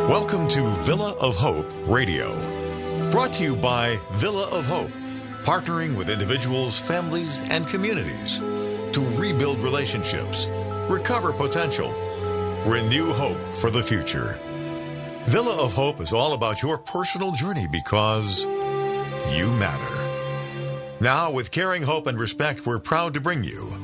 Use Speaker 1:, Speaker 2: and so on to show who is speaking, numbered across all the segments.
Speaker 1: Welcome to Villa of Hope Radio. Brought to you by Villa of Hope, partnering with individuals, families, and communities to rebuild relationships, recover potential, renew hope for the future. Villa of Hope is all about your personal journey because you matter. Now, with caring hope and respect, we're proud to bring you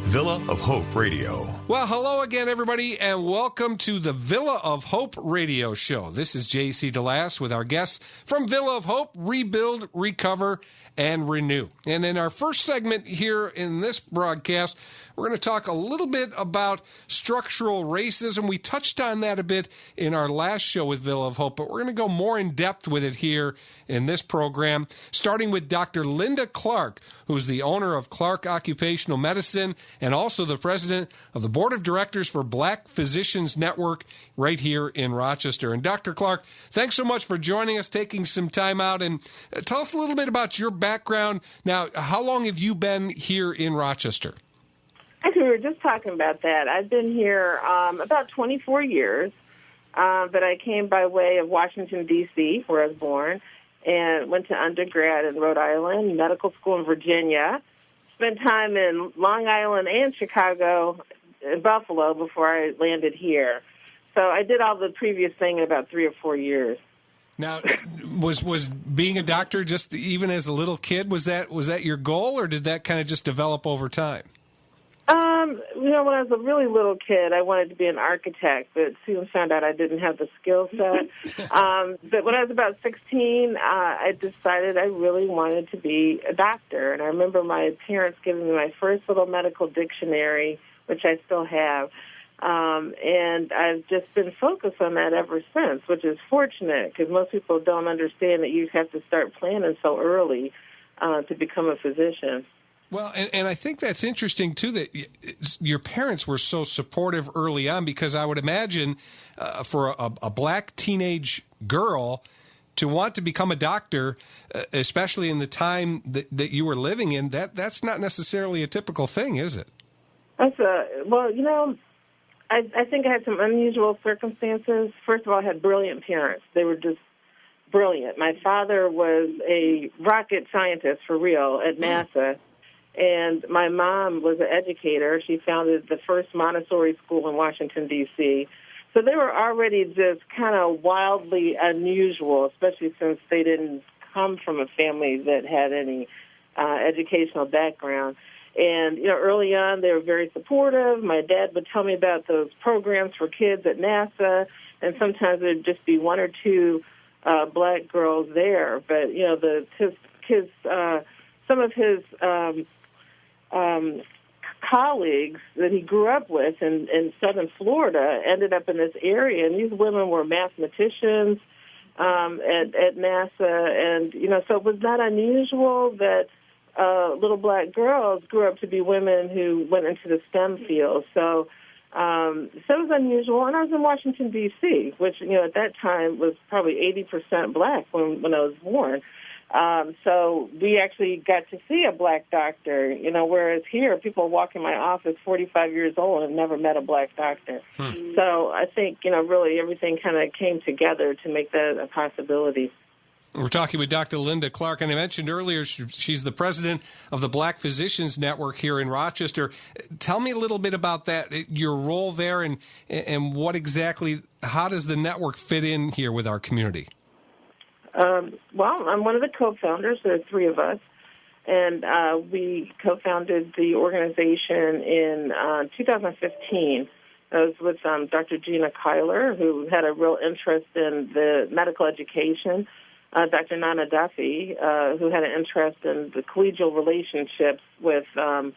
Speaker 1: Villa of Hope Radio.
Speaker 2: Well, hello again, everybody, and welcome to the Villa of Hope Radio Show. This is J.C. DeLass with our guests from Villa of Hope, Rebuild, Recover, and Renew. And in our first segment here in this broadcast, we're going to talk a little bit about structural racism. We touched on that a bit in our last show with Villa of Hope, but we're going to go more in depth with it here in this program, starting with Dr. Linda Clark, who's the owner of Clark Occupational Medicine and also the president of the Board of Directors for Black Physicians Network right here in Rochester. And Dr. Clark, thanks so much for joining us, taking some time out, and tell us a little bit about your background. Now, how long have you been here in Rochester?
Speaker 3: Actually, we were just talking about that. I've been here about 24 years, but I came by way of Washington, D.C., where I was born, and went to undergrad in Rhode Island, medical school in Virginia, spent time in Long Island and Chicago and Buffalo before I landed here. So I did all the previous thing in about 3 or 4 years.
Speaker 2: Now, was being a doctor just even as a little kid, was that your goal, or did that kind of just develop over time?
Speaker 3: When I was a really little kid, I wanted to be an architect, but soon found out I didn't have the skill set. But when I was about 16, I decided I really wanted to be a doctor. And I remember my parents giving me my first little medical dictionary, which I still have. And I've just been focused on that ever since, which is fortunate because most people don't understand that you have to start planning so early to become a physician.
Speaker 2: Well, and I think that's interesting, too, that your parents were so supportive early on, because I would imagine for a black teenage girl to want to become a doctor, especially in the time that you were living in, that's not necessarily a typical thing, is it?
Speaker 3: I think I had some unusual circumstances. First of all, I had brilliant parents. They were just brilliant. My father was a rocket scientist for real at NASA. And my mom was an educator. She founded the first Montessori school in Washington, D.C. So they were already just kind of wildly unusual, especially since they didn't come from a family that had any educational background. And, early on, they were very supportive. My dad would tell me about those programs for kids at NASA, and sometimes there would just be one or two black girls there. But, some of his colleagues that he grew up with in southern Florida ended up in this area, and these women were mathematicians at NASA, and so it was not unusual that little black girls grew up to be women who went into the STEM field. So it was unusual, and I was in Washington, D.C., which at that time was probably 80% black when I was born. So we actually got to see a black doctor, whereas here people walk in my office 45 years old and never met a black doctor. So I think, really everything kind of came together to make that a possibility.
Speaker 2: We're talking with Dr. Linda Clark, and I mentioned earlier she's the president of the Black Physicians Network here in Rochester. Tell me a little bit about that, your role there, and what exactly, how does the network fit in here with our community?
Speaker 3: Well, I'm one of the co-founders. There are 3 of us, and we co-founded the organization in 2015. I was with Dr. Gina Kyler, who had a real interest in the medical education, Dr. Nana Duffy, who had an interest in the collegial relationships with other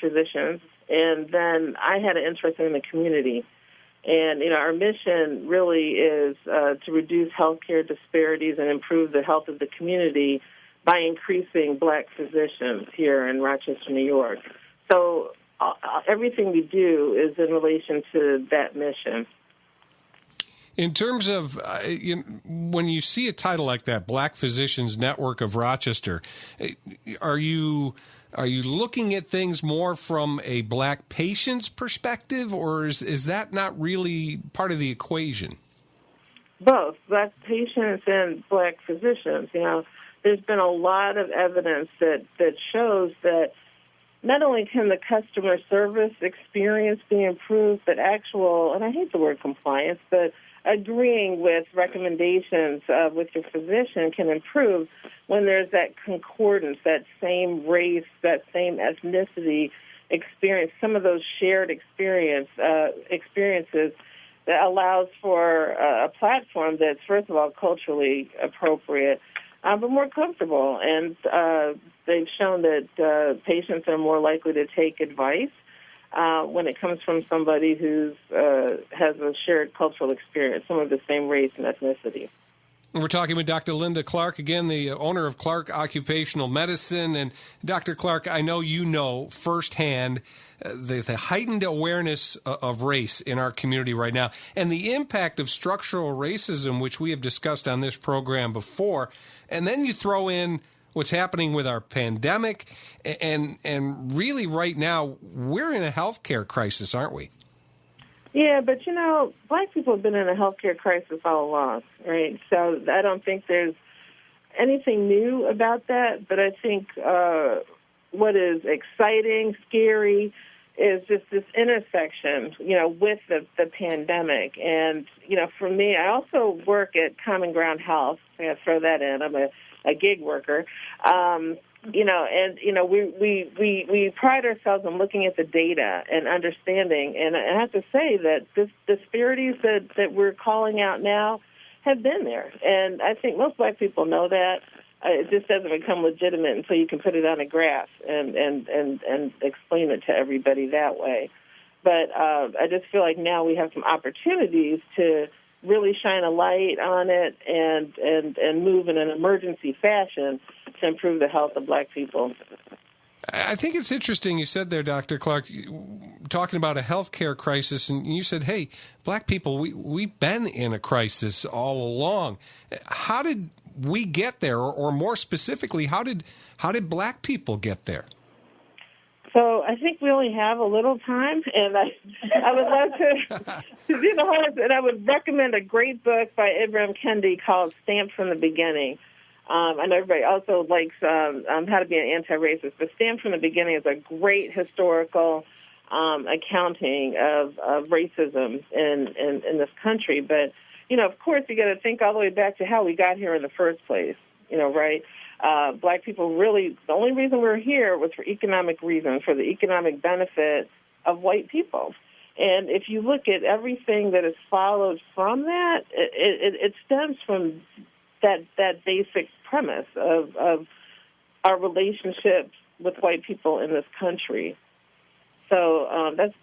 Speaker 3: physicians, and then I had an interest in the community. And, our mission really is to reduce healthcare disparities and improve the health of the community by increasing black physicians here in Rochester, New York. So everything we do is in relation to that mission.
Speaker 2: In terms of when you see a title like that, Black Physicians Network of Rochester, are you are you looking at things more from a black patient's perspective, or is that not really part of the equation?
Speaker 3: Both black patients and black physicians. There's been a lot of evidence that shows that not only can the customer service experience be improved, but actual, and I hate the word compliance, but agreeing with recommendations with your physician can improve when there's that concordance, that same race, that same ethnicity experience, some of those shared experiences that allows for a platform that's, first of all, culturally appropriate, but more comfortable. And they've shown that patients are more likely to take advice when it comes from somebody who has a shared cultural experience, some of the same race and ethnicity.
Speaker 2: We're talking with Dr. Linda Clark, again, the owner of Clark Occupational Medicine. And Dr. Clark, I know you know firsthand the heightened awareness of race in our community right now and the impact of structural racism, which we have discussed on this program before. And then you throw in what's happening with our pandemic. And really right now, we're in a healthcare crisis, aren't we?
Speaker 3: Yeah, but, black people have been in a healthcare crisis all along, right? So I don't think there's anything new about that, but I think what is exciting, scary, is just this intersection, with the pandemic. And, for me, I also work at Common Ground Health. I'm going to throw that in. I'm a gig worker. We pride ourselves on looking at the data and understanding. And I have to say that this disparities that we're calling out now have been there. And I think most black people know that. It just doesn't become legitimate until you can put it on a graph and explain it to everybody that way. But I just feel like now we have some opportunities to really shine a light on it and move in an emergency fashion to improve the health of black people.
Speaker 2: I think it's interesting you said there, Dr. Clark, talking about a healthcare crisis, and you said, hey, black people, we've been in a crisis all along. How did we get there, or more specifically, how did black people get there?
Speaker 3: So I think we only have a little time, and I would love to do the whole, and I would recommend a great book by Ibram Kendi called Stamped from the Beginning. I know everybody also likes How to Be an Anti-Racist, but Stamped from the Beginning is a great historical accounting of racism in this country. But, of course, you got to think all the way back to how we got here in the first place, right? Black people really, the only reason we're here was for economic reasons, for the economic benefit of white people. And if you look at everything that has followed from that, it stems from that basic premise of our relationships with white people in this country. So that's,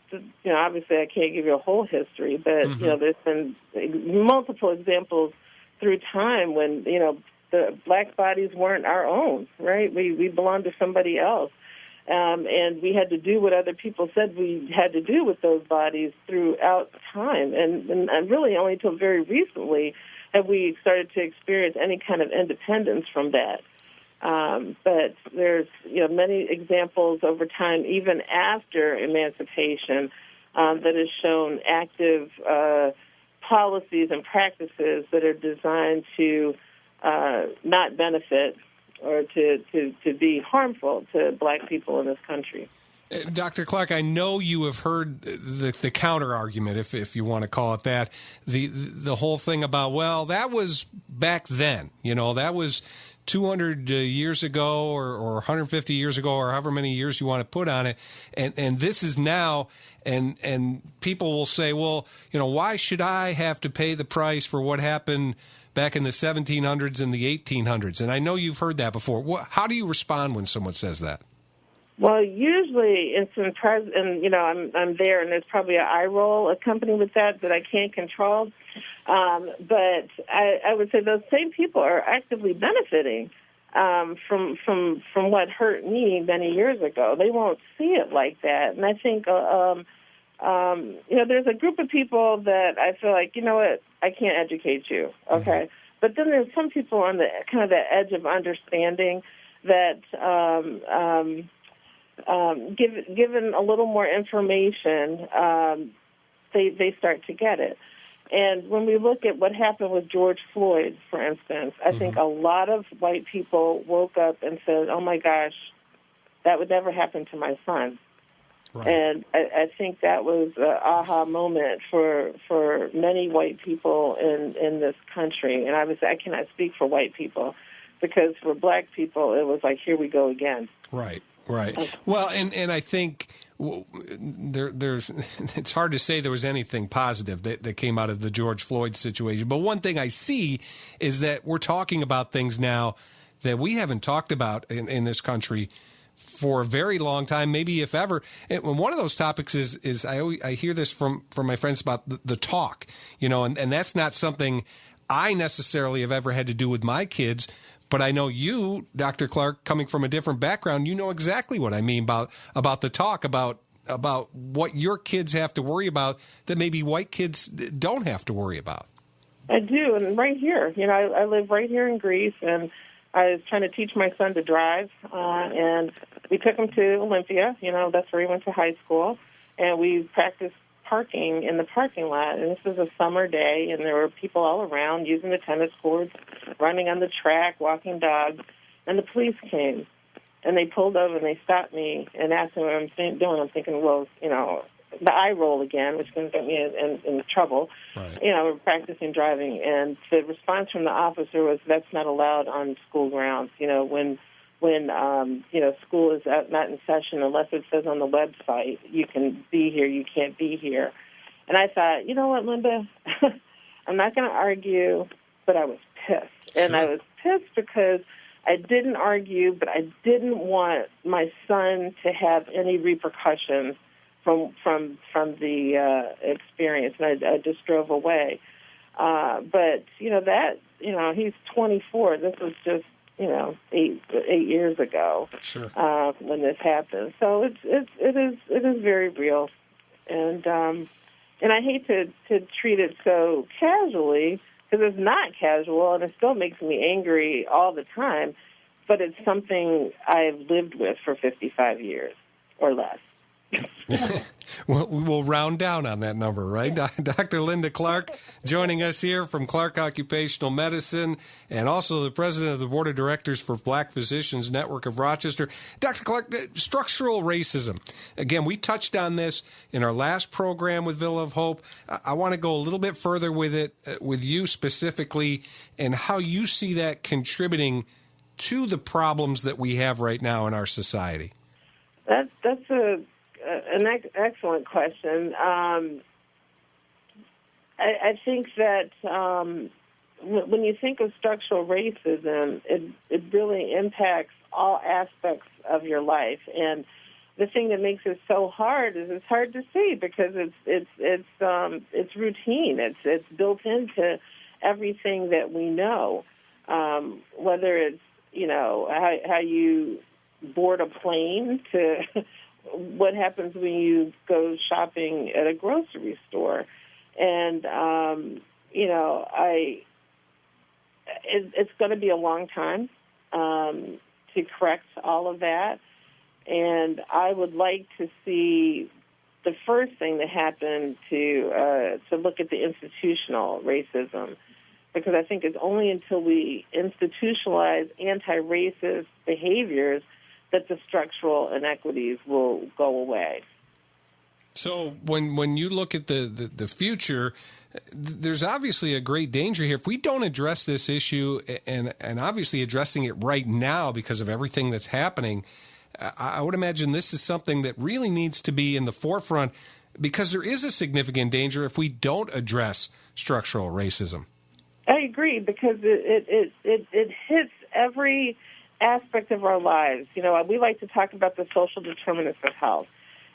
Speaker 3: obviously I can't give you a whole history, but, there's been multiple examples through time when, the black bodies weren't our own, right? We belonged to somebody else. And we had to do what other people said we had to do with those bodies throughout time. And really only until very recently have we started to experience any kind of independence from that. But there's, many examples over time, even after emancipation, that has shown active policies and practices that are designed to not benefit or to be harmful to black people in this country.
Speaker 2: Dr. Clark, I know you have heard the counter argument, if you want to call it that, the whole thing about, well, that was back then, that was 200 years ago or 150 years ago or however many years you want to put on it, and this is now, and people will say, well, why should I have to pay the price for what happened back in the 1700s and the 1800s? And I know you've heard that before. How do you respond when someone says that?
Speaker 3: Well, usually it's I'm there, and there's probably an eye roll accompanied with that I can't control. But I would say those same people are actively benefiting from what hurt me many years ago. They won't see it like that, and I think there's a group of people that I feel like, I can't educate you, okay? Mm-hmm. But then there's some people on the kind of the edge of understanding that given a little more information, they start to get it. And when we look at what happened with George Floyd, for instance, I think a lot of white people woke up and said, oh, my gosh, that would never happen to my son. Right. And I think that was an aha moment for many white people in this country. And I cannot speak for white people, because for black people, it was like, here we go again.
Speaker 2: Right. Well, and I think there's it's hard to say there was anything positive that came out of the George Floyd situation. But one thing I see is that we're talking about things now that we haven't talked about in this country for a very long time, maybe if ever. And one of those topics is I hear this from my friends about the talk, and that's not something I necessarily have ever had to do with my kids. But I know you, Dr. Clark, coming from a different background, you know exactly what I mean about the talk, about what your kids have to worry about that maybe white kids don't have to worry about.
Speaker 3: I do, and right here. I live right here in Greece, and I was trying to teach my son to drive, and we took him to Olympia. That's where he went to high school, and we practiced parking in the parking lot. And this was a summer day, and there were people all around using the tennis courts, running on the track, walking dogs, and the police came. And they pulled over, and they stopped me and asked me what I'm doing. I'm thinking, well, the eye roll again, which can get me in trouble. Right. We're practicing driving. And the response from the officer was, that's not allowed on school grounds. When school is not in session, unless it says on the website, you can be here, you can't be here. And I thought, you know what, Linda, I'm not going to argue, but I was pissed. Sure. And I was pissed because I didn't argue, but I didn't want my son to have any repercussions from the experience, and I just drove away. But he's 24. This was just 8 years ago. Sure. When this happened. So it is very real, and I hate to treat it so casually, because it's not casual, and it still makes me angry all the time. But it's something I've lived with for 55 years or less.
Speaker 2: Well, we'll round down on that number, right? Dr. Linda Clark joining us here from Clark Occupational Medicine, and also the president of the Board of Directors for Black Physicians Network of Rochester. Dr. Clark, structural racism. Again, we touched on this in our last program with Villa of Hope. I want to go a little bit further with it, with you specifically, and how you see that contributing to the problems that we have right now in our society.
Speaker 3: That's an excellent question. I think that when you think of structural racism, it really impacts all aspects of your life. And the thing that makes it so hard is it's hard to see, because it's routine. It's built into everything that we know, whether it's how you board a plane to what happens when you go shopping at a grocery store. And, it's going to be a long time to correct all of that. And I would like to see the first thing that happened to look at the institutional racism, because I think it's only until we institutionalize anti-racist behaviors that the structural inequities will go away.
Speaker 2: So when you look at the future, there's obviously a great danger here. If we don't address this issue, and obviously addressing it right now because of everything that's happening, I would imagine this is something that really needs to be in the forefront, because there is a significant danger if we don't address structural racism.
Speaker 3: I agree, because it hits every aspect of our lives. We like to talk about the social determinants of health.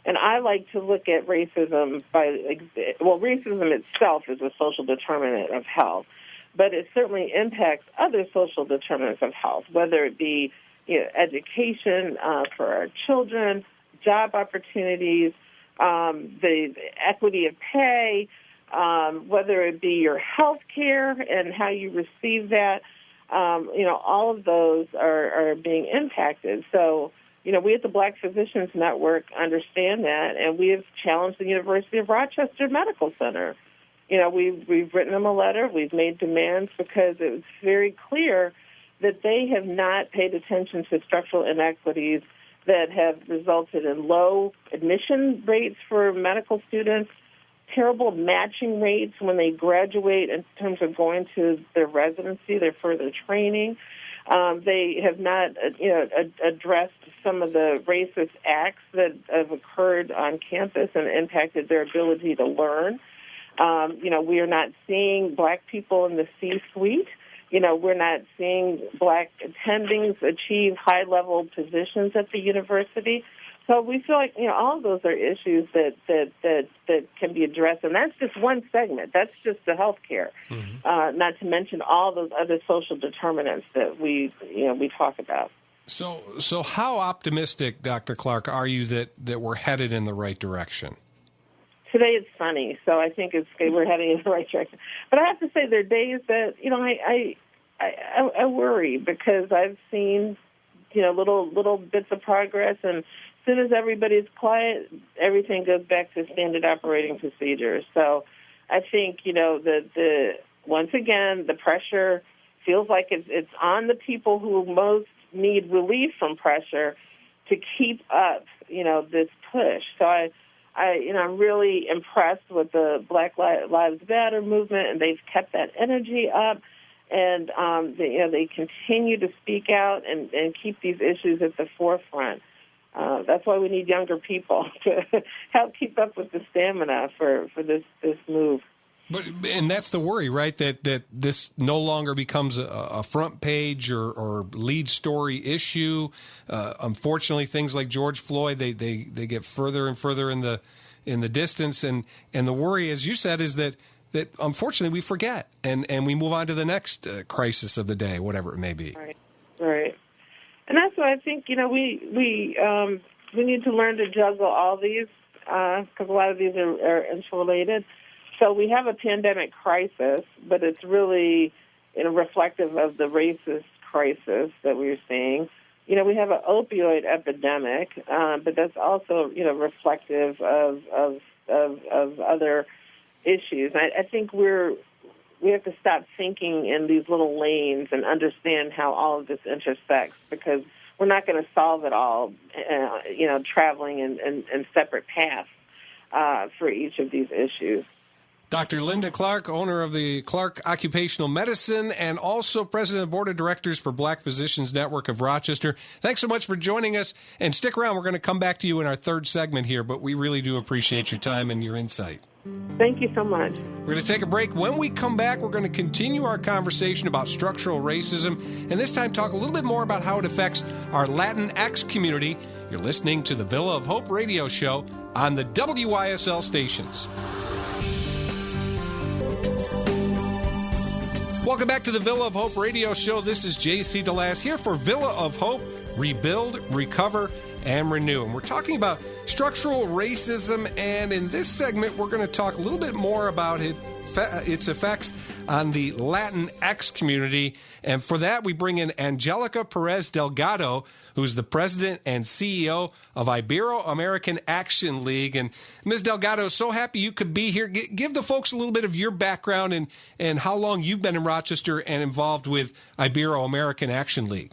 Speaker 3: And I like to look at racism racism itself is a social determinant of health, but it certainly impacts other social determinants of health, whether it be education for our children, job opportunities, the equity of pay, whether it be your health care and how you receive that. All of those are being impacted. So we at the Black Physicians Network understand that, and we have challenged the University of Rochester Medical Center. We've written them a letter. We've made demands because it was very clear that they have not paid attention to structural inequities that have resulted in low admission rates for medical students, terrible matching rates when they graduate in terms of going to their residency, their further training. They have not, addressed some of the racist acts that have occurred on campus and impacted their ability to learn. We are not seeing Black people in the C-suite. We're not seeing Black attendings achieve high-level positions at the university. So we feel like, all of those are issues that can be addressed. And that's just one segment. That's just the health care, not to mention all those other social determinants that we talk about.
Speaker 2: So how optimistic, Dr. Clark, are you that we're headed in the right direction?
Speaker 3: Today it's sunny, so I think we're heading in the right direction. But I have to say there are days that, I worry because I've seen, little bits of progress, and as soon as everybody's quiet, everything goes back to standard operating procedures. So I think, once again, the pressure feels like it's on the people who most need relief from pressure to keep up, this push. So I'm really impressed with the Black Lives Matter movement, and they've kept that energy up, and they continue to speak out and keep these issues at the forefront. That's why we need younger people to help keep up with the stamina for this move.
Speaker 2: And that's the worry, right? That this no longer becomes a front page or lead story issue. Unfortunately, things like George Floyd, they get further and further in the distance. And the worry, as you said, is that unfortunately we forget and we move on to the next crisis of the day, whatever it may be.
Speaker 3: Right. And that's why I think we need to learn to juggle all these because a lot of these are interrelated. So we have a pandemic crisis, but it's really reflective of the racist crisis that we're seeing. We have an opioid epidemic, but that's also reflective of other issues. I think we have to stop thinking in these little lanes and understand how all of this intersects, because we're not going to solve it all, traveling in separate paths for each of these issues.
Speaker 2: Dr. Linda Clark, owner of the Clark Occupational Medicine and also president of the Board of Directors for Black Physicians Network of Rochester. Thanks so much for joining us, and stick around. We're going to come back to you in our third segment here, but we really do appreciate your time and your insight.
Speaker 3: Thank you so much.
Speaker 2: We're going to take a break. When we come back, we're going to continue our conversation about structural racism, and this time talk a little bit more about how it affects our Latinx community. You're listening to the Villa of Hope radio show on the WYSL stations. Welcome back to the Villa of Hope radio show. This is J.C. DeLass here for Villa of Hope, Rebuild, Recover, and Renew. And we're talking about structural racism, and in this segment, we're going to talk a little bit more about its effects on the Latinx community. And for that, we bring in Angelica Perez-Delgado, who's the president and CEO of Ibero-American Action League. And Ms. Delgado, so happy you could be here. Give the folks a little bit of your background and how long you've been in Rochester and involved with Ibero-American Action League.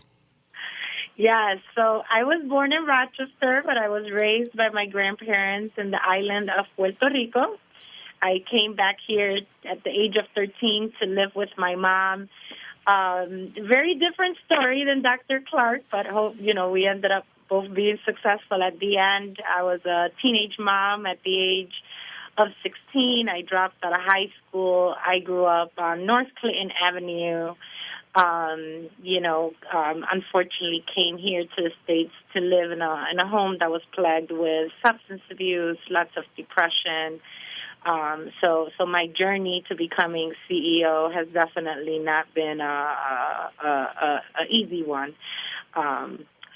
Speaker 4: Yeah, so I was born in Rochester, but I was raised by my grandparents in the island of Puerto Rico. I came back here at the age of 13 to live with my mom. Very different story than Dr. Clark, but we ended up both being successful at the end. I was a teenage mom at the age of 16. I dropped out of high school. I grew up on North Clinton Avenue. Unfortunately came here to the States to live in a home that was plagued with substance abuse, lots of depression. So my journey to becoming CEO has definitely not been a easy one.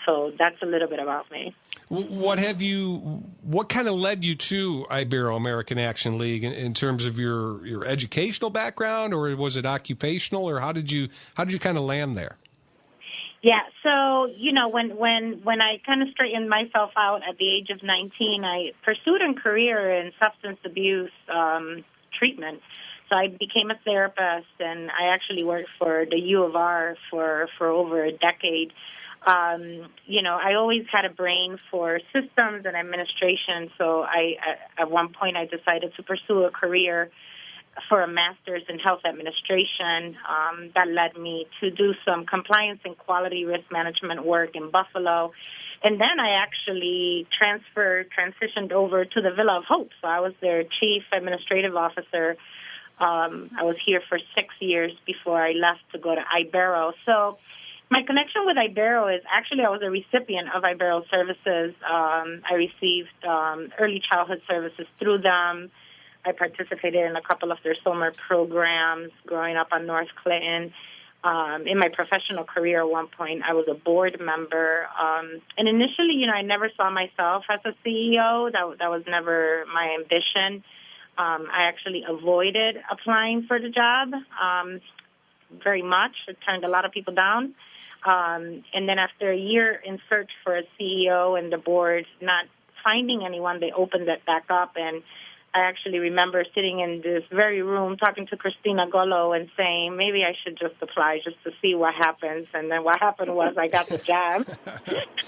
Speaker 4: So that's a little bit about me.
Speaker 2: What kind of led you to Ibero-American Action League in terms of your educational background, or was it occupational, or how did you kind of land there?
Speaker 4: Yeah, so, when I kind of straightened myself out at the age of 19, I pursued a career in substance abuse treatment. So I became a therapist, and I actually worked for the U of R for over a decade. I always had a brain for systems and administration, so at one point I decided to pursue a career for a master's in health administration. That led me to do some compliance and quality risk management work in Buffalo. And then I actually transitioned over to the Villa of Hope. So I was their chief administrative officer. I was here for 6 years before I left to go to Ibero. So my connection with Ibero is actually I was a recipient of Ibero services. I received early childhood services through them. I participated in a couple of their summer programs growing up on North Clinton. In my professional career at one point, I was a board member. And initially, I never saw myself as a CEO. That was never my ambition. I actually avoided applying for the job very much. It turned a lot of people down. And then after a year in search for a CEO and the board not finding anyone, they opened it back up, and I actually remember sitting in this very room talking to Christina Gullo and saying, maybe I should just apply just to see what happens. And then what happened was I got the job.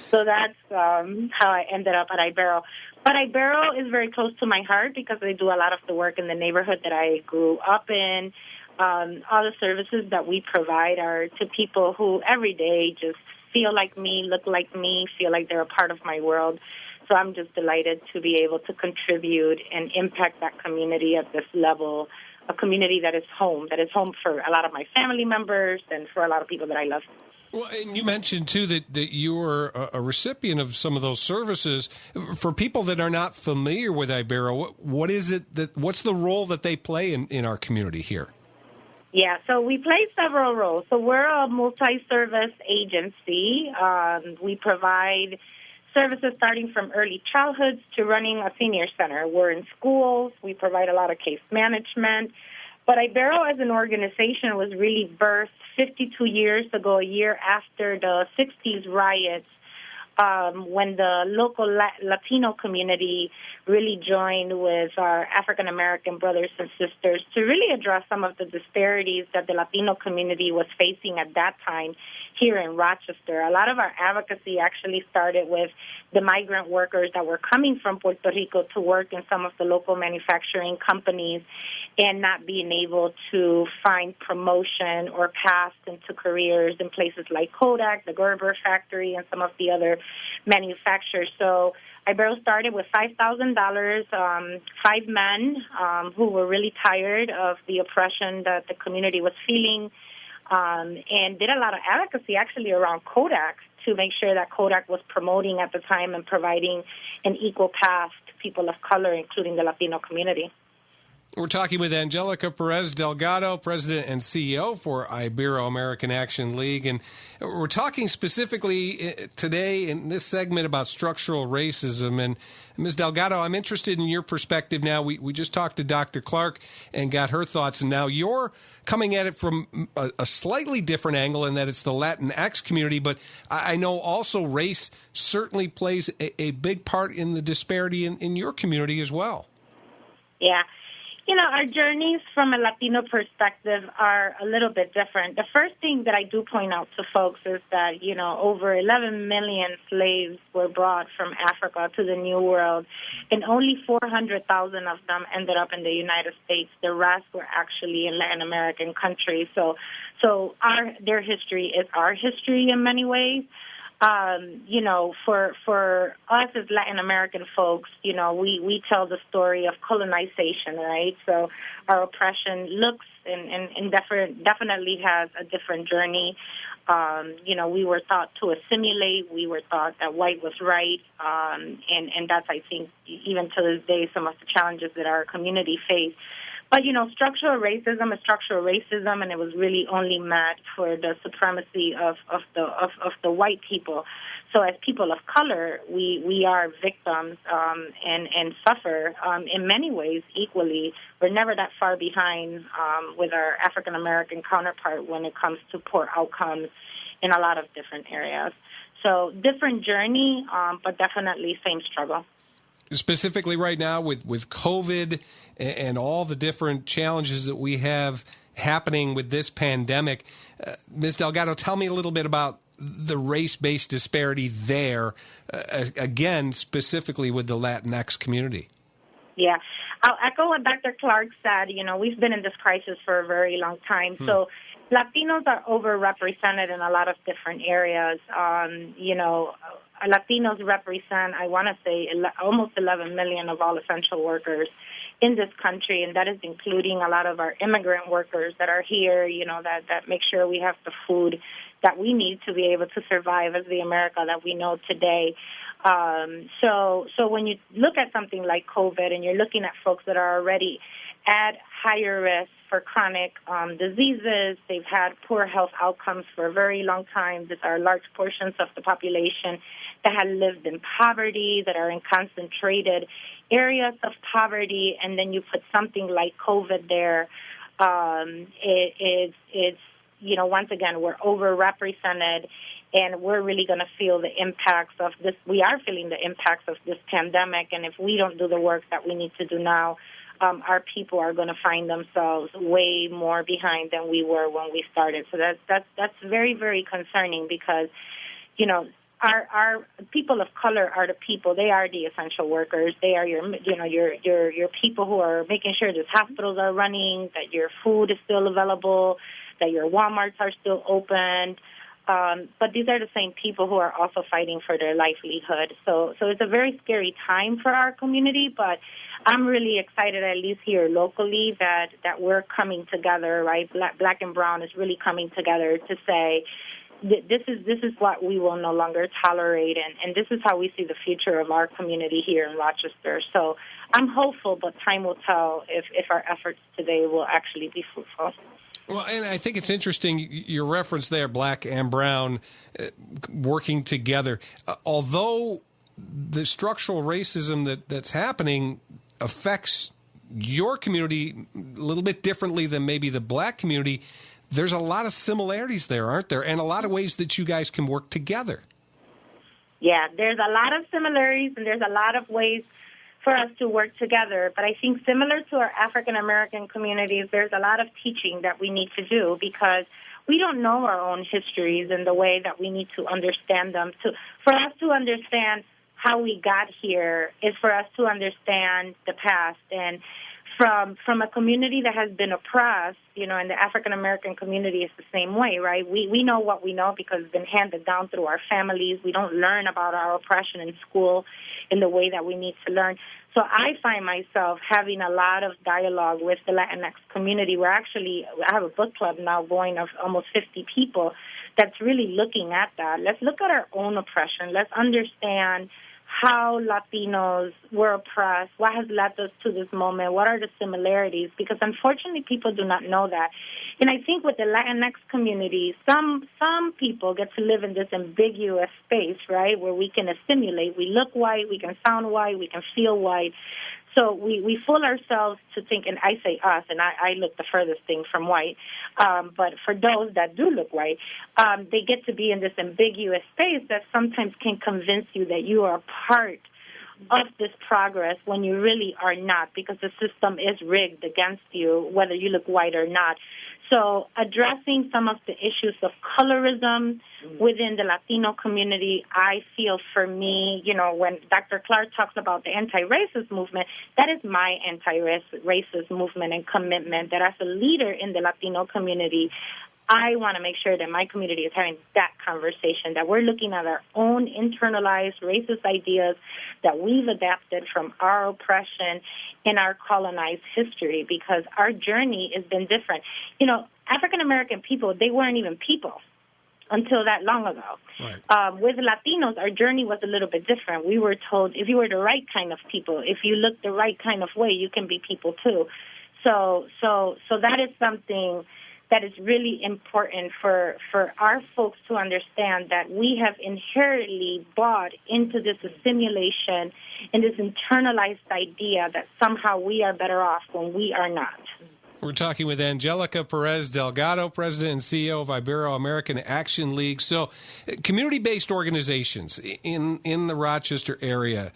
Speaker 4: So that's how I ended up at Ibero. But Ibero is very close to my heart because they do a lot of the work in the neighborhood that I grew up in. All the services that we provide are to people who every day just feel like me, look like me, feel like they're a part of my world. So I'm just delighted to be able to contribute and impact that community at this level, a community that is home for a lot of my family members and for a lot of people that I love.
Speaker 2: Well, and you mentioned, too, that you were a recipient of some of those services. For people that are not familiar with Ibero, what's the role that they play in our community here?
Speaker 4: Yeah, so we play several roles. So we're a multi-service agency. We provide services starting from early childhood to running a senior center. We're in schools. We provide a lot of case management. But Ibero as an organization was really birthed 52 years ago, a year after the 60s riots, when the local Latino community really joined with our African-American brothers and sisters to really address some of the disparities that the Latino community was facing at that time here in Rochester. A lot of our advocacy actually started with the migrant workers that were coming from Puerto Rico to work in some of the local manufacturing companies and not being able to find promotion or path into careers in places like Kodak, the Gerber factory, and some of the other manufacturers. So Ibero started with $5,000, 5 men who were really tired of the oppression that the community was feeling, and did a lot of advocacy actually around Kodak to make sure that Kodak was promoting at the time and providing an equal path to people of color, including the Latino community.
Speaker 2: We're talking with Angelica Perez-Delgado, President and CEO for Ibero-American Action League. And we're talking specifically today in this segment about structural racism. And Ms. Delgado, I'm interested in your perspective now. We just talked to Dr. Clark and got her thoughts. And now you're coming at it from a slightly different angle in that it's the Latinx community. But I know also race certainly plays a big part in the disparity in your community as well.
Speaker 4: Yeah. Our journeys from a Latino perspective are a little bit different. The first thing that I do point out to folks is that, over 11 million slaves were brought from Africa to the New World, and only 400,000 of them ended up in the United States. The rest were actually in Latin American countries. So their history is our history in many ways. For us as Latin American folks, we tell the story of colonization, right? So our oppression looks and definitely has a different journey. We were taught to assimilate. We were taught that white was right. And that's, I think, even to this day, some of the challenges that our community faced. But, structural racism is structural racism, and it was really only met for the supremacy of the white people. So as people of color, we are victims and suffer in many ways equally. We're never that far behind with our African-American counterpart when it comes to poor outcomes in a lot of different areas. So different journey, but definitely same struggle.
Speaker 2: Specifically right now with COVID and all the different challenges that we have happening with this pandemic, Ms. Delgado, tell me a little bit about the race-based disparity there, again, specifically with the Latinx community.
Speaker 4: Yeah. I'll echo what Dr. Clark said. We've been in this crisis for a very long time. So Latinos are overrepresented in a lot of different areas. Latinos represent, I want to say, almost 11 million of all essential workers in this country, and that is including a lot of our immigrant workers that are here, that make sure we have the food that we need to be able to survive as the America that we know today. So when you look at something like COVID and you're looking at folks that are already at higher risk for chronic diseases, they've had poor health outcomes for a very long time. These are large portions of the population that have lived in poverty, that are in concentrated areas of poverty, and then you put something like COVID there. It's once again, we're overrepresented, and we're really going to feel the impacts of this. We are feeling the impacts of this pandemic, and if we don't do the work that we need to do now, our people are going to find themselves way more behind than we were when we started. So that's very, very concerning because, our people of color are the people. They are the essential workers. They are your people who are making sure that hospitals are running, that your food is still available, that your Walmarts are still open. But these are the same people who are also fighting for their livelihood. So it's a very scary time for our community, but I'm really excited, at least here locally, that we're coming together, right? Black and brown is really coming together to say, this is what we will no longer tolerate, and this is how we see the future of our community here in Rochester. So I'm hopeful, but time will tell if our efforts today will actually be fruitful.
Speaker 2: Well, and I think it's interesting, your reference there, black and brown, working together. Although the structural racism that's happening affects your community a little bit differently than maybe the black community, there's a lot of similarities there, aren't there? And a lot of ways that you guys can work together.
Speaker 4: Yeah, there's a lot of similarities, and there's a lot of ways for us to work together. But I think similar to our African-American communities, there's a lot of teaching that we need to do because we don't know our own histories in the way that we need to understand them. For us to understand how we got here is for us to understand the past. And from a community that has been oppressed, and the African-American community is the same way, right? We know what we know because it's been handed down through our families. We don't learn about our oppression in school in the way that we need to learn. So I find myself having a lot of dialogue with the Latinx community. I have a book club now going of almost 50 people that's really looking at that. Let's look at our own oppression. Let's understand how Latinos were oppressed, what has led us to this moment, what are the similarities, because unfortunately people do not know that. And I think with the Latinx community, some people get to live in this ambiguous space, right, where we can assimilate. We look white, we can sound white, we can feel white. So we fool ourselves to think, and I say us, and I look the furthest thing from white, but for those that do look white, they get to be in this ambiguous space that sometimes can convince you that you are part of this progress when you really are not, because the system is rigged against you, whether you look white or not. So addressing some of the issues of colorism within the Latino community, I feel for me, when Dr. Clark talks about the anti-racist movement, that is my anti-racist movement and commitment, that as a leader in the Latino community, I want to make sure that my community is having that conversation, that we're looking at our own internalized racist ideas that we've adapted from our oppression in our colonized history, because our journey has been different. African-American people, they weren't even people until that long ago. Right. With Latinos, our journey was a little bit different. We were told if you were the right kind of people, if you look the right kind of way, you can be people too. So that is something that is really important for our folks to understand, that we have inherently bought into this assimilation and this internalized idea that somehow we are better off when we are not.
Speaker 2: We're talking with Angelica Perez-Delgado, President and CEO of Ibero-American Action League. So, community-based organizations in the Rochester area,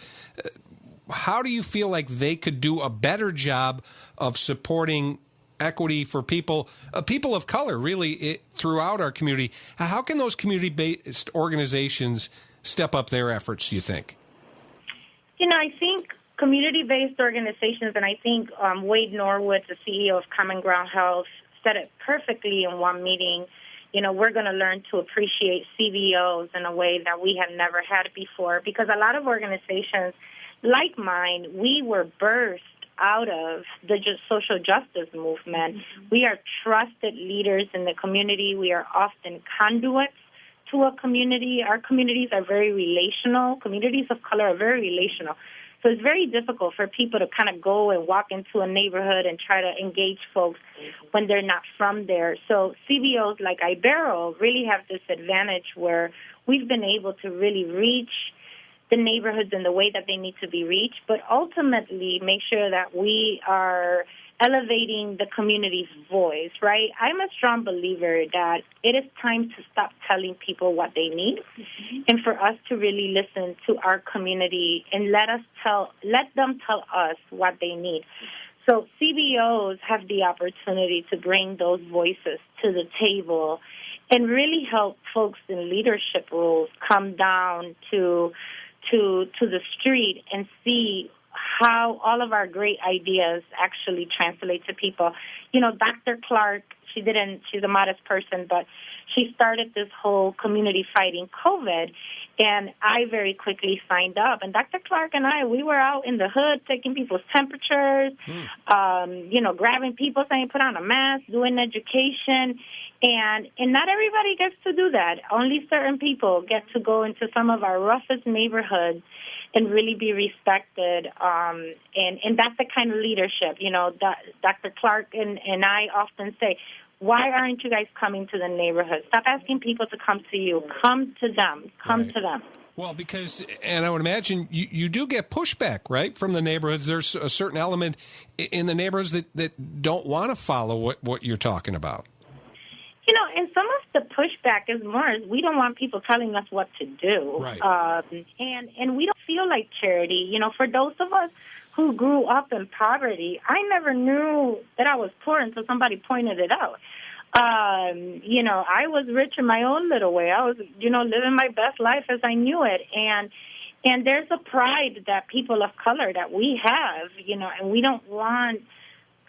Speaker 2: how do you feel like they could do a better job of supporting equity for people of color, really, throughout our community? How can those community-based organizations step up their efforts, do you think?
Speaker 4: I think community-based organizations, and I think Wade Norwood, the CEO of Common Ground Health, said it perfectly in one meeting. We're going to learn to appreciate CBOs in a way that we have never had before, because a lot of organizations like mine, we were birthed out of the social justice movement. We are trusted leaders in the community. We are often conduits to a community. Our communities are very relational. Communities of color are very relational. So it's very difficult for people to kind of go and walk into a neighborhood and try to engage folks when they're not from there. So CBOs like Ibero really have this advantage where we've been able to really reach the neighborhoods in the way that they need to be reached, but ultimately make sure that we are elevating the community's voice, right? I'm a strong believer that it is time to stop telling people what they need and for us to really listen to our community and let them tell us what they need. So CBOs have the opportunity to bring those voices to the table and really help folks in leadership roles come down to the street and see how all of our great ideas actually translate to people. Dr. Clark, she's a modest person, but she started this whole community fighting COVID, and I very quickly signed up. And Dr. Clark and we were out in the hood taking people's temperatures, grabbing people saying put on a mask, doing education. And not everybody gets to do that. Only certain people get to go into some of our roughest neighborhoods and really be respected. And that's the kind of leadership, Dr. Clark and I often say, why aren't you guys coming to the neighborhood? Stop asking people to come to you. Come to them. Come to them.
Speaker 2: Well, because, and I would imagine you do get pushback, right, from the neighborhoods. There's a certain element in the neighborhoods that don't want to follow what you're talking about.
Speaker 4: And some of the pushback is more, we don't want people telling us what to do.
Speaker 2: Right.
Speaker 4: And we don't feel like charity. For those of us who grew up in poverty, I never knew that I was poor until somebody pointed it out. I was rich in my own little way. I was, living my best life as I knew it. And there's a pride that people of color that we have, and we don't want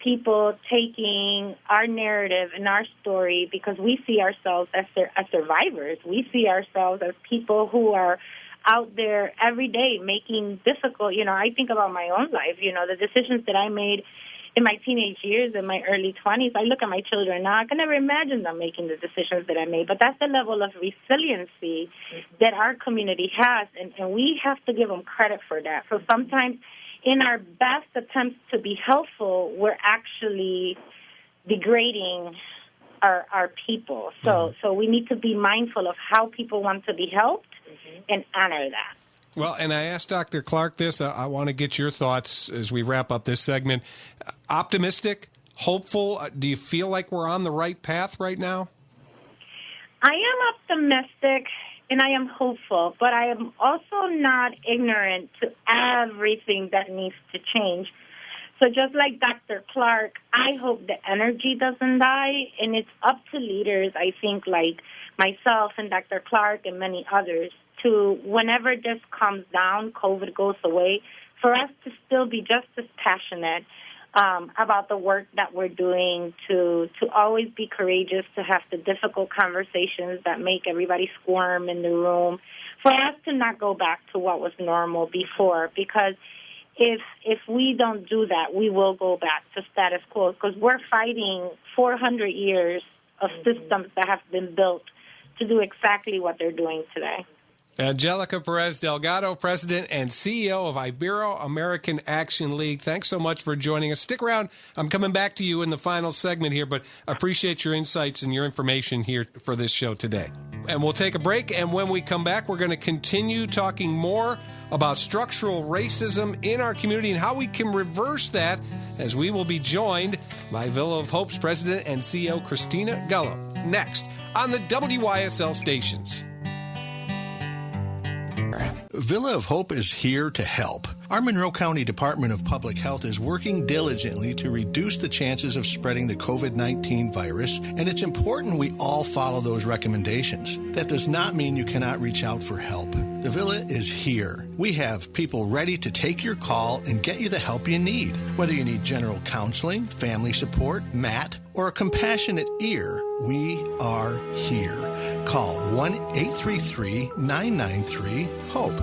Speaker 4: people taking our narrative and our story because we see ourselves as survivors. We see ourselves as people who are out there every day making difficult, I think about my own life, the decisions that I made in my teenage years, in my early 20s. I look at my children now, I can never imagine them making the decisions that I made, but that's the level of resiliency that our community has, and we have to give them credit for that. So sometimes in our best attempts to be helpful, we're actually degrading our people. So we need to be mindful of how people want to be helped and honor that.
Speaker 2: Well, and I asked Dr. Clark this. I want to get your thoughts as we wrap up this segment. Optimistic, hopeful, do you feel like we're on the right path right now?
Speaker 4: I am optimistic and I am hopeful, but I am also not ignorant to everything that needs to change. So just like Dr. Clark, I hope the energy doesn't die, and it's up to leaders, I think, like myself and Dr. Clark and many others, to, whenever this comes down, COVID goes away, for us to still be just as passionate about the work that we're doing, to always be courageous, to have the difficult conversations that make everybody squirm in the room, for us to not go back to what was normal before, because if we don't do that, we will go back to status quo, because we're fighting 400 years of systems that have been built to do exactly what they're doing today.
Speaker 2: Angelica Perez-Delgado, President and CEO of Ibero-American Action League. Thanks so much for joining us. Stick around. I'm coming back to you in the final segment here, but appreciate your insights and your information here for this show today. And we'll take a break, and when we come back, we're going to continue talking more about structural racism in our community and how we can reverse that, as we will be joined by Villa of Hope's President and CEO Christina Gullo. Next on the WYSL stations.
Speaker 5: Villa of Hope is here to help. Our Monroe County Department of Public Health is working diligently to reduce the chances of spreading the COVID-19 virus, and it's important we all follow those recommendations. That does not mean you cannot reach out for help. The Villa is here. We have people ready to take your call and get you the help you need. Whether you need general counseling, family support, MAT, or a compassionate ear, we are here. Call 1-833-993-HOPE.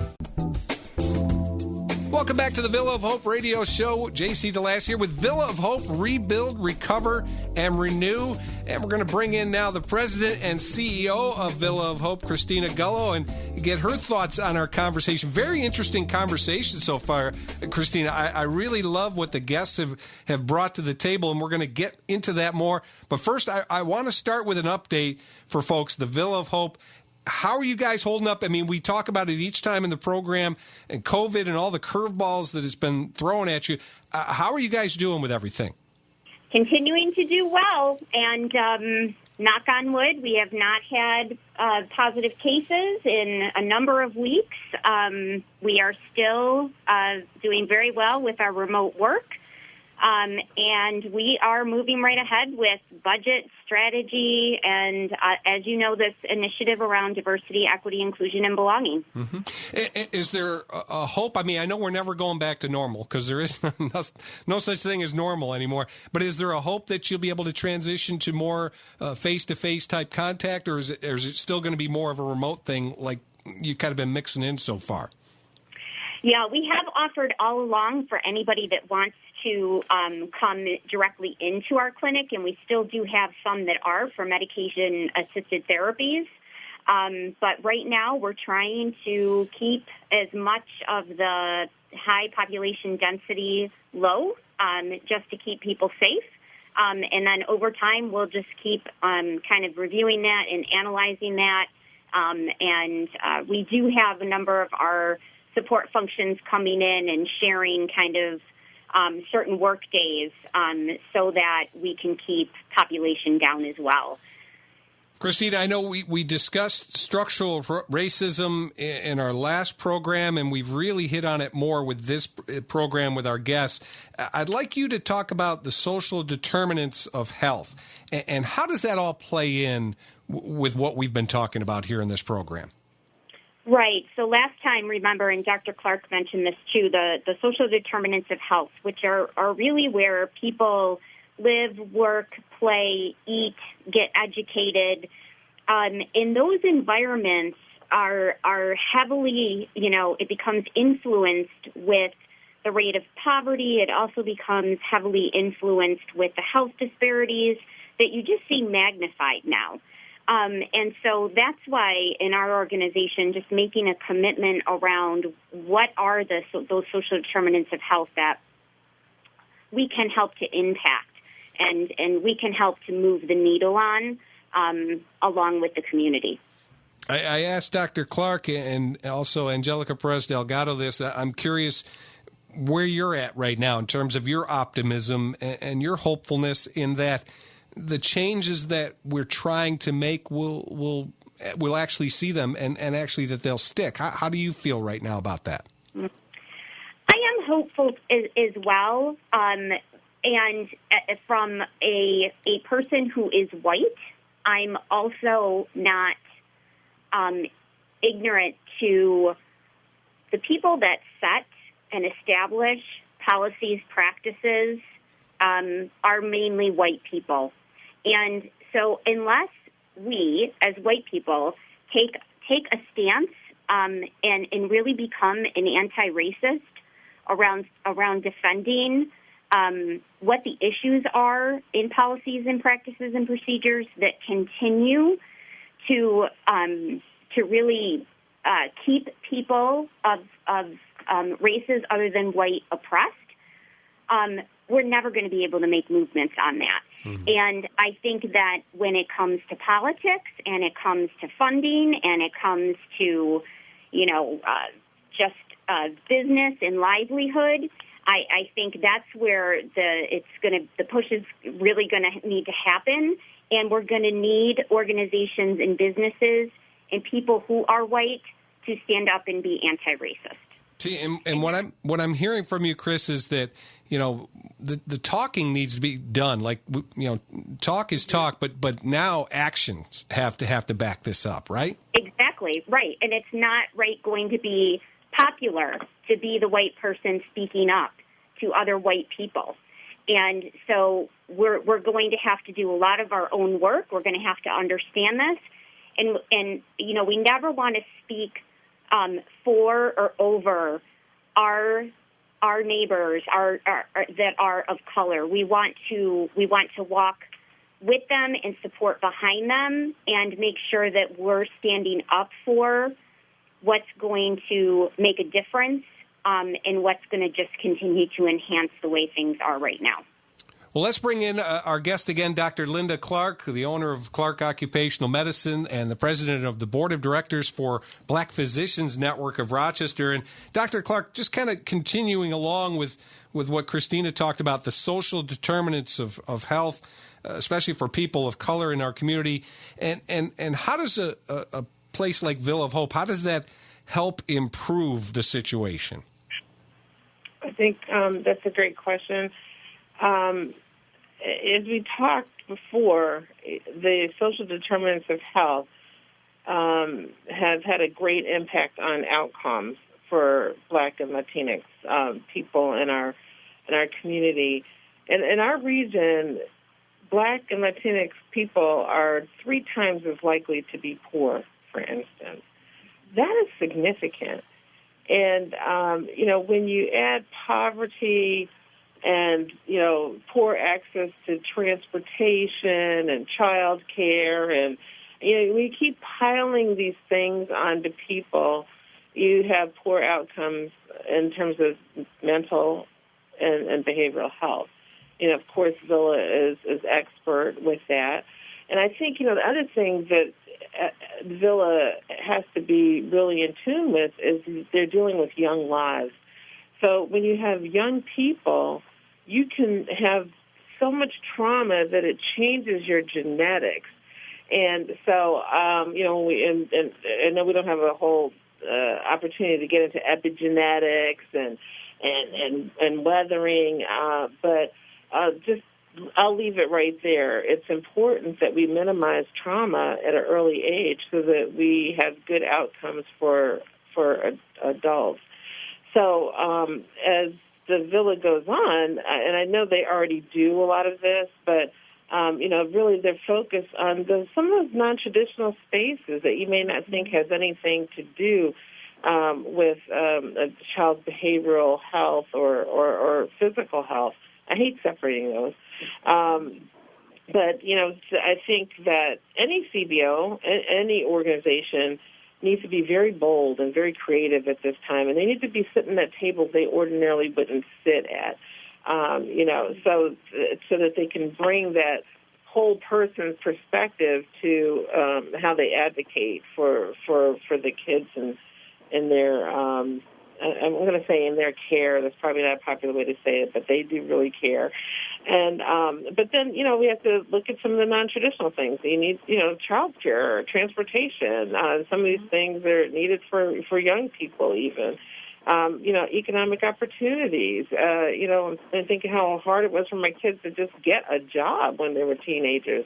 Speaker 2: Welcome back to the Villa of Hope radio show. J.C. DeLass here with Villa of Hope, Rebuild, Recover, and Renew. And we're going to bring in now the president and CEO of Villa of Hope, Christina Gullo, and get her thoughts on our conversation. Very interesting conversation so far, Christina. I really love what the guests have brought to the table, and we're going to get into that more. But first, I want to start with an update for folks, the Villa of Hope. How are you guys holding up? I mean, we talk about it each time in the program, and COVID and all the curveballs that has been thrown at you. How are you guys doing with everything?
Speaker 6: Continuing to do well, and knock on wood, we have not had positive cases in a number of weeks. We are still doing very well with our remote work. And we are moving right ahead with budget strategy and, as you know, this initiative around diversity, equity, inclusion, and belonging.
Speaker 2: Mm-hmm. Is there a hope? I mean, I know we're never going back to normal because there is no such thing as normal anymore. But is there a hope that you'll be able to transition to more face-to-face type contact, or is it still going to be more of a remote thing like you've kind of been mixing in so far?
Speaker 6: Yeah, we have offered all along for anybody that wants to come directly into our clinic, and we still do have some that are for medication-assisted therapies. But right now, we're trying to keep as much of the high population density low, just to keep people safe. And then over time, we'll just keep kind of reviewing that and analyzing that. And we do have a number of our support functions coming in and sharing kind of certain work days so that we can keep population down as well.
Speaker 2: Christina, I know we discussed structural racism in our last program, and we've really hit on it more with this program with our guests. I'd like you to talk about the social determinants of health, and how does that all play in with what we've been talking about here in this program?
Speaker 6: Right. So last time, remember, and Dr. Clark mentioned this too, the social determinants of health, which are really where people live, work, play, eat, get educated. In those environments are heavily, it becomes influenced with the rate of poverty. It also becomes heavily influenced with the health disparities that you just see magnified now. And so that's why in our organization, just making a commitment around what are those social determinants of health that we can help to impact and we can help to move the needle on along with the community.
Speaker 2: I asked Dr. Clark and also Angelica Perez-Delgado this. I'm curious where you're at right now in terms of your optimism and your hopefulness in that the changes that we're trying to make will actually see them and actually that they'll stick. How do you feel right now about that?
Speaker 6: I am hopeful as well. And from a person who is white, I'm also not ignorant to the people that set and establish policies, practices, are mainly white people. And so unless we, as white people, take a stance and really become an anti-racist around defending what the issues are in policies and practices and procedures that continue to really keep people of races other than white oppressed, we're never going to be able to make movements on that. Mm-hmm. And I think that when it comes to politics and it comes to funding and it comes to, just business and livelihood, I think that's where the push is really going to need to happen, and we're going to need organizations and businesses and people who are white to stand up and be anti-racist.
Speaker 2: See, and what I'm hearing from you, Chris, is that the talking needs to be done. Like talk is talk, but now actions have to back this up, right?
Speaker 6: Exactly right, and it's not going to be popular to be the white person speaking up to other white people, and so we're going to have to do a lot of our own work. We're going to have to understand this, and we never want to speak for or over our neighbors that are of color. We want to walk with them and support behind them and make sure that we're standing up for what's going to make a difference and what's going to just continue to enhance the way things are right now.
Speaker 2: Well, let's bring in our guest again, Dr. Linda Clark, the owner of Clark Occupational Medicine and the president of the board of directors for Black Physicians Network of Rochester. And Dr. Clark, just kind of continuing along with what Christina talked about, the social determinants of health, especially for people of color in our community. And how does a place like Villa of Hope, how does that help improve the situation?
Speaker 3: I think that's a great question. As we talked before, the social determinants of health have had a great impact on outcomes for Black and Latinx people in our community. And in our region, Black and Latinx people are 3 times as likely to be poor, for instance. That is significant. And, when you add poverty and, poor access to transportation and child care, and, we keep piling these things onto people, you have poor outcomes in terms of mental and behavioral health. Of course, Villa is expert with that. And I think, the other thing that Villa has to be really in tune with is they're dealing with young lives. So when you have young people, you can have so much trauma that it changes your genetics. And so, and I know we don't have a whole opportunity to get into epigenetics and weathering, but just I'll leave it right there. It's important that we minimize trauma at an early age so that we have good outcomes for adults. So as the Villa goes on, and I know they already do a lot of this, but really they're focused on some of those non-traditional spaces that you may not think has anything to do with a child's behavioral health or physical health. I hate separating those. But, I think that any CBO, any organization needs to be very bold and very creative at this time, and they need to be sitting at tables they ordinarily wouldn't sit at, so that they can bring that whole person's perspective to how they advocate for the kids and their I'm going to say in their care. That's probably not a popular way to say it, but they do really care. And but then we have to look at some of the non-traditional things. You need child care, transportation. Some of these things are needed for young people even. Economic opportunities. And thinking how hard it was for my kids to just get a job when they were teenagers.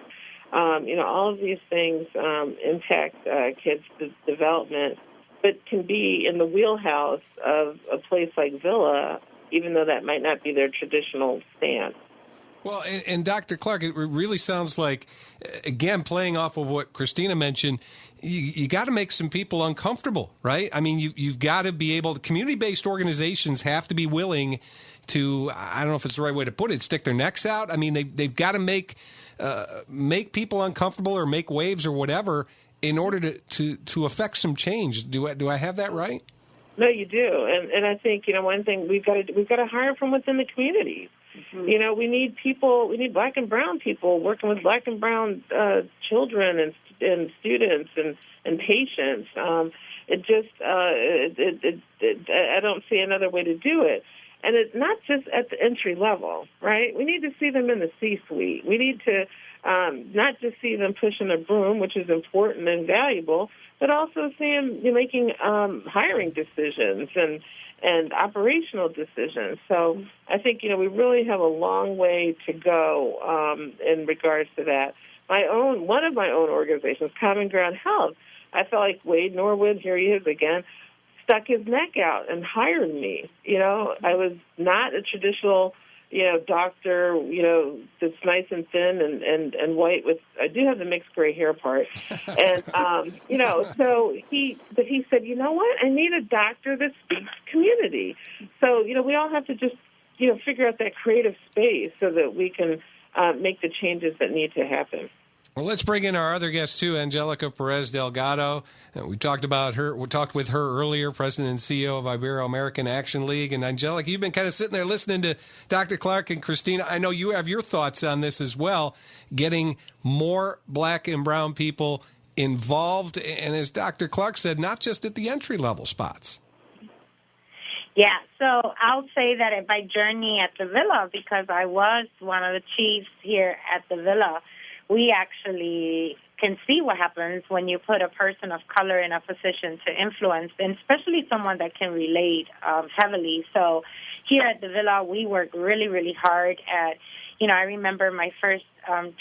Speaker 3: All of these things impact kids' development, but can be in the wheelhouse of a place like Villa, even though that might not be their traditional stance.
Speaker 2: Well, and Dr. Clark, it really sounds like, again, playing off of what Christina mentioned, you got to make some people uncomfortable, right? I mean, you've got to be able to, community-based organizations have to be willing to, I don't know if it's the right way to put it, stick their necks out. I mean, they've got to make people uncomfortable or make waves or whatever in order to affect some change. Do I have that right?
Speaker 3: No, you do. And I think, one thing we've got to hire from within the communities. Mm-hmm. We need people. We need Black and brown people working with Black and brown children and students and patients. I don't see another way to do it. And it's not just at the entry level, right? We need to see them in the C-suite. We need to not just see them pushing a broom, which is important and valuable, but also see them making hiring decisions and operational decisions. So I think, we really have a long way to go in regards to that. One of my own organizations, Common Ground Health, I felt like Wade Norwood, here he is again, stuck his neck out and hired me. I was not a traditional, doctor, that's nice and thin and white I do have the mixed gray hair part. And, so he said, you know what? I need a doctor that speaks community. So, we all have to just, figure out that creative space so that we can make the changes that need to happen.
Speaker 2: Well, let's bring in our other guest, too, Angelica Perez-Delgado. We talked with her earlier, President and CEO of Ibero-American Action League. And Angelica, you've been kind of sitting there listening to Dr. Clark and Christina. I know you have your thoughts on this as well, getting more black and brown people involved. And as Dr. Clark said, not just at the entry-level spots.
Speaker 4: Yeah, so I'll say that at my journey at the Villa, because I was one of the chiefs here at the Villa, we actually can see what happens when you put a person of color in a position to influence, and especially someone that can relate heavily. So here at the Villa, we work really, really hard at, I remember my first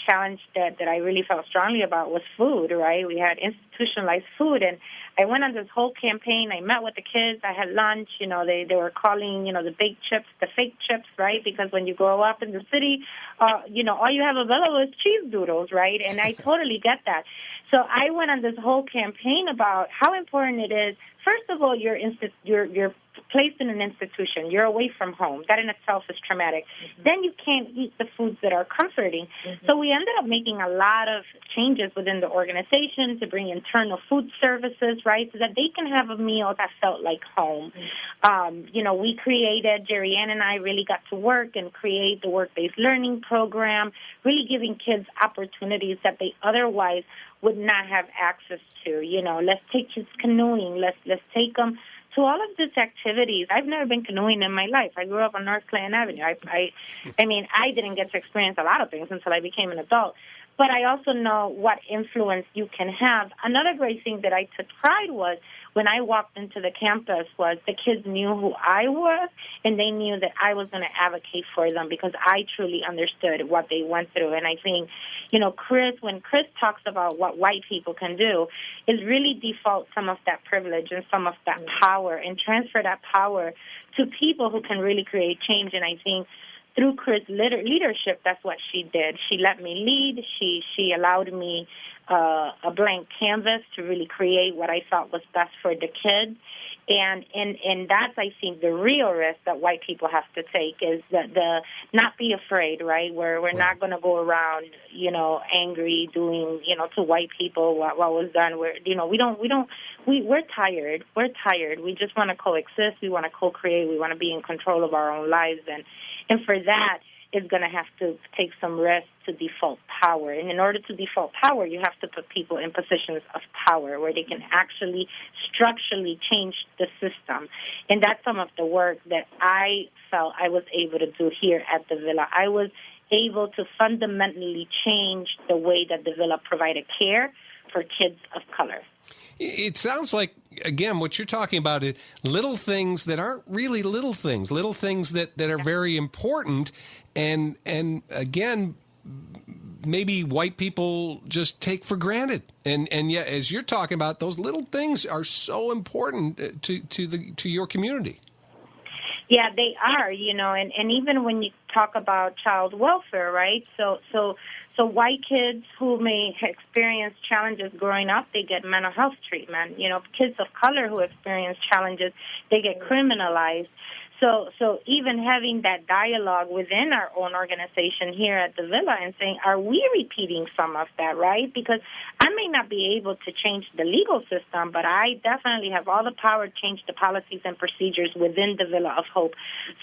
Speaker 4: challenge that I really felt strongly about was food, right? We had institutionalized food, and I went on this whole campaign. I met with the kids. I had lunch. They were calling, the big chips, the fake chips, right? Because when you grow up in the city, all you have available is cheese doodles, right? And I totally get that. So I went on this whole campaign about how important it is. First of all, you're placed in an institution. You're away from home. That in itself is traumatic. Mm-hmm. Then you can't eat the foods that are comforting. Mm-hmm. So we ended up making a lot of changes within the organization to bring internal food services, right, so that they can have a meal that felt like home. Mm-hmm. We created, Jerry Ann and I really got to work and create the work-based learning program, really giving kids opportunities that they otherwise would not have access to. Let's take kids canoeing. Let's take them to all of these activities. I've never been canoeing in my life. I grew up on North Clinton Avenue. I didn't get to experience a lot of things until I became an adult. But I also know what influence you can have. Another great thing that I took pride was when I walked into the campus was the kids knew who I was, and they knew that I was going to advocate for them because I truly understood what they went through. And I think, when Chris talks about what white people can do, is really default some of that privilege and some of that power and transfer that power to people who can really create change. And I think through Chris' leadership, that's what she did. She let me lead. She allowed me a blank canvas to really create what I thought was best for the kids. And that's, I think, the real risk that white people have to take is the not be afraid, right? We're not going to go around, angry, doing, to white people what was done. We're tired. We're tired. We just want to coexist. We want to co-create. We want to be in control of our own lives. And for that, it's going to have to take some risk to default power. And in order to default power, you have to put people in positions of power where they can actually structurally change the system. And that's some of the work that I felt I was able to do here at the Villa. I was able to fundamentally change the way that the Villa provided care for kids of color.
Speaker 2: It sounds like, again, what you're talking about is little things that aren't really little things that are very important. And again, maybe white people just take for granted. And yet, as you're talking about, those little things are so important to your community.
Speaker 4: Yeah, they are, and even when you talk about child welfare, right? So white kids who may experience challenges growing up, they get mental health treatment. Kids of color who experience challenges, they get criminalized. So even having that dialogue within our own organization here at the Villa and saying, are we repeating some of that, right? Because I may not be able to change the legal system, but I definitely have all the power to change the policies and procedures within the Villa of Hope.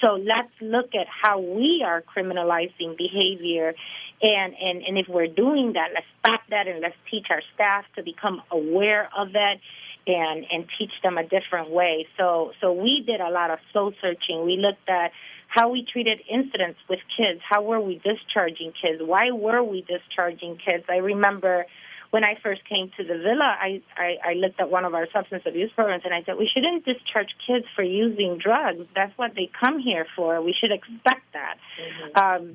Speaker 4: So let's look at how we are criminalizing behavior. And if we're doing that, let's stop that and let's teach our staff to become aware of that. and teach them a different way. So we did a lot of soul searching. We looked at how we treated incidents with kids. How were we discharging kids? Why were we discharging kids? I remember when I first came to the villa, I looked at one of our substance abuse programs, and I said, we shouldn't discharge kids for using drugs. That's what they come here for. We should expect that.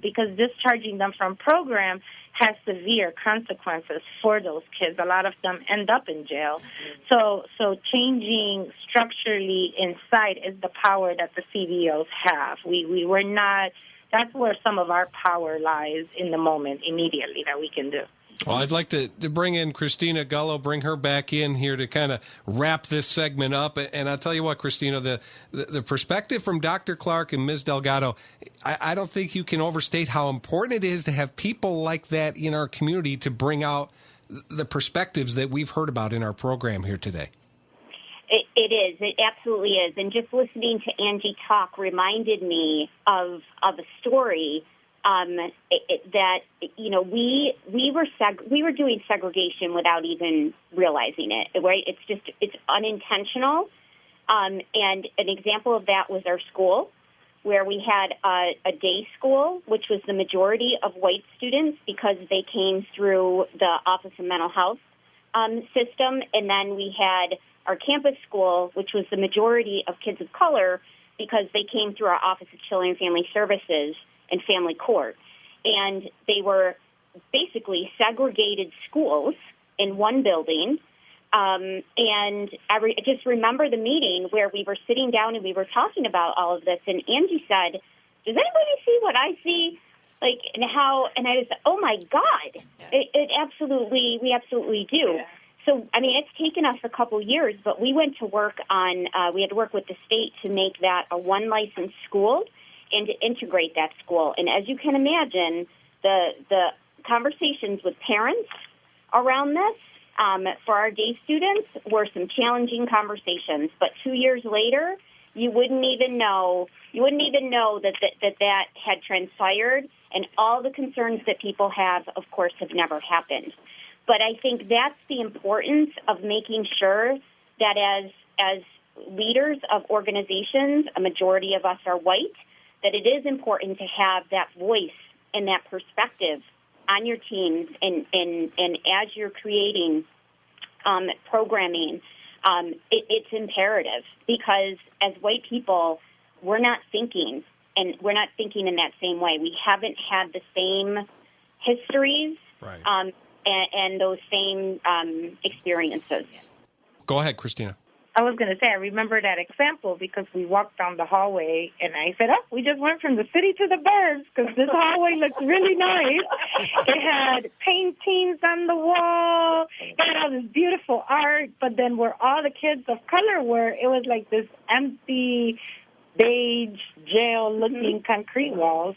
Speaker 4: Because discharging them from program has severe consequences for those kids. A lot of them end up in jail. So changing structurally inside is the power that the CBOs have. We were not, that's where some of our power lies in the moment immediately that we can do.
Speaker 2: Well, I'd like to bring in Christina Gullo, bring her back in here to kind of wrap this segment up. And I'll tell you what, Christina, the perspective from Dr. Clark and Ms. Delgado, I don't think you can overstate how important it is to have people like that in our community to bring out the perspectives that we've heard about in our program here today.
Speaker 6: It is. It absolutely is. And just listening to Angie talk reminded me of a story that, you know, we were doing segregation without even realizing it, right? It's unintentional. And an example of that was our school, where we had a day school, which was the majority of white students because they came through the Office of Mental Health system. And then we had our campus school, which was the majority of kids of color because they came through our Office of Children and Family Services and family court. And they were basically segregated schools in one building. And I just remember the meeting where we were sitting down and we were talking about all of this. And Angie said, does anybody see what I see? Like, and I was, oh my God, we absolutely do. Yeah. So, I mean, it's taken us a couple years, but we went to work on, we had to work with the state to make that a one licensed school and to integrate that school. And as you can imagine, the conversations with parents around this for our day students were some challenging conversations. But 2 years later, you wouldn't even know that had transpired, and all the concerns that people have, of course, have never happened. But I think that's the importance of making sure that as leaders of organizations, a majority of us are white, that it is important to have that voice and that perspective on your teams and as you're creating programming, it's imperative because as white people, we're not thinking in that same way. We haven't had the same histories
Speaker 2: right.
Speaker 6: And those same experiences.
Speaker 2: Go ahead, Christina.
Speaker 4: I was going to say, I remember that example because we walked down the hallway, and I said, we just went from the city to the burbs because this hallway looks really nice. It had paintings on the wall. It had all this beautiful art, but then where all the kids of color were, it was like this empty, beige, jail-looking concrete walls.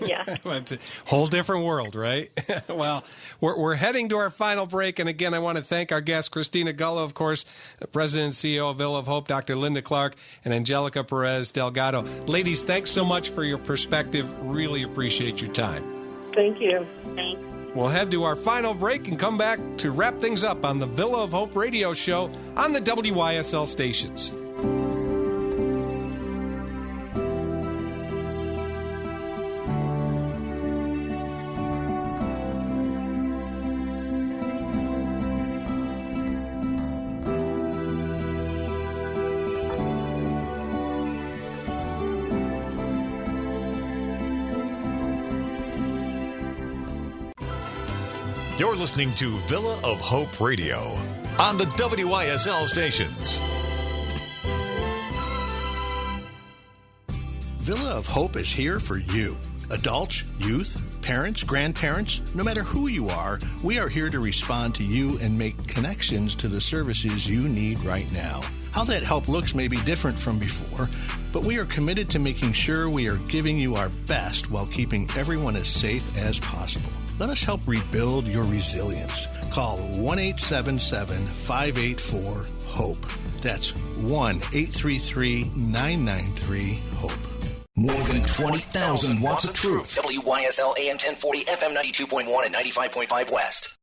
Speaker 4: Yeah.
Speaker 2: It's a whole different world, right? Well, we're heading to our final break. And again, I want to thank our guest, Christina Gullo, of course, the President and CEO of Villa of Hope, Dr. Linda Clark, and Angelica Perez-Delgado. Ladies, thanks so much for your perspective. Really appreciate your time.
Speaker 3: Thank you.
Speaker 6: Thanks.
Speaker 2: We'll head to our final break and come back to wrap things up on the Villa of Hope radio show on the WYSL stations.
Speaker 1: You're listening to Villa of Hope Radio on the WYSL stations.
Speaker 5: Villa of Hope is here for you. Adults, youth, parents, grandparents, no matter who you are, we are here to respond to you and make connections to the services you need right now. How that help looks may be different from before, but we are committed to making sure we are giving you our best while keeping everyone as safe as possible. Let us help rebuild your resilience. Call 1-877-584-HOPE. That's 1-833-993-HOPE.
Speaker 7: More than 20,000 watts of truth. WYSL AM 1040, FM 92.1 and 95.5 West.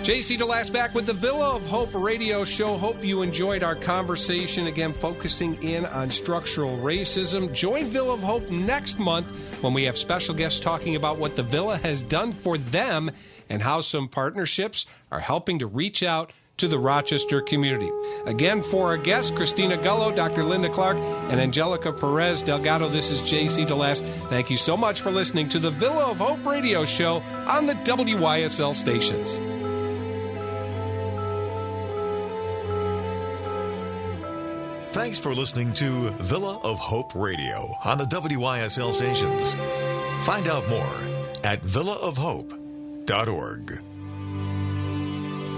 Speaker 2: JC DeLast back with the Villa of Hope radio show. Hope you enjoyed our conversation, again, focusing in on structural racism. Join Villa of Hope next month when we have special guests talking about what the Villa has done for them and how some partnerships are helping to reach out to the Rochester community. Again, for our guests, Christina Gullo, Dr. Linda Clark, and Angelica Perez-Delgado, this is JC DeLast. Thank you so much for listening to the Villa of Hope radio show on the WYSL stations.
Speaker 1: Thanks for listening to Villa of Hope Radio on the WYSL stations. Find out more at villaofhope.org.